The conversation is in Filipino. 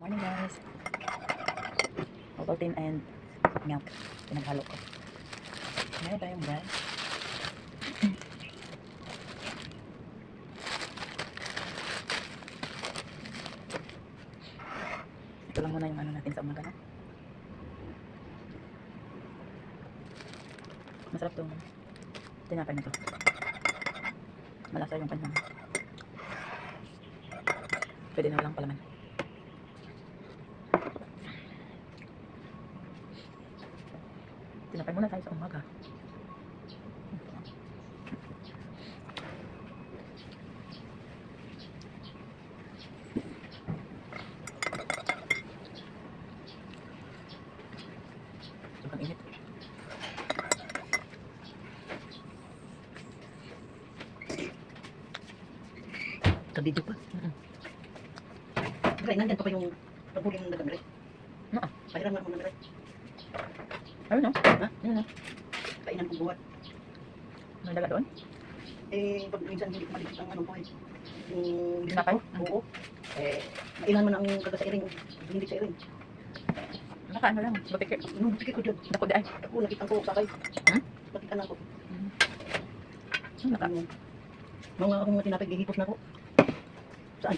Morning guys. Ovaltine and milk. Pinaghalo ko. Meron tayong bread. Ito lang muna yung ano natin sa umaga na. Masarap itong tinapay na to. Malasa yung kanyang. Pwede na walang palaman. Tinapay muna tayo sa umaga. Sobrang init. Kabidyo pa. Gray, nandyan pa yung pagbuling ng dagang gray. Oo. Pahiram nga mo ng gray. Ayun no? Ha? Ayun no? Kainan kong buhat. May daga doon? Eh, pag minsan hindi ko malikit ang ano ko eh. Yung Tinapay? Oo. Eh, mailan man ang kaga sa iring. Hindi sa iring. Naka ano lang, butike. Tikit ko dyan. Dako di ay. Ako, nakita ko sakay. Nakita na ako. Naka. Mga akong tinapay, gihipos na ako. Saan?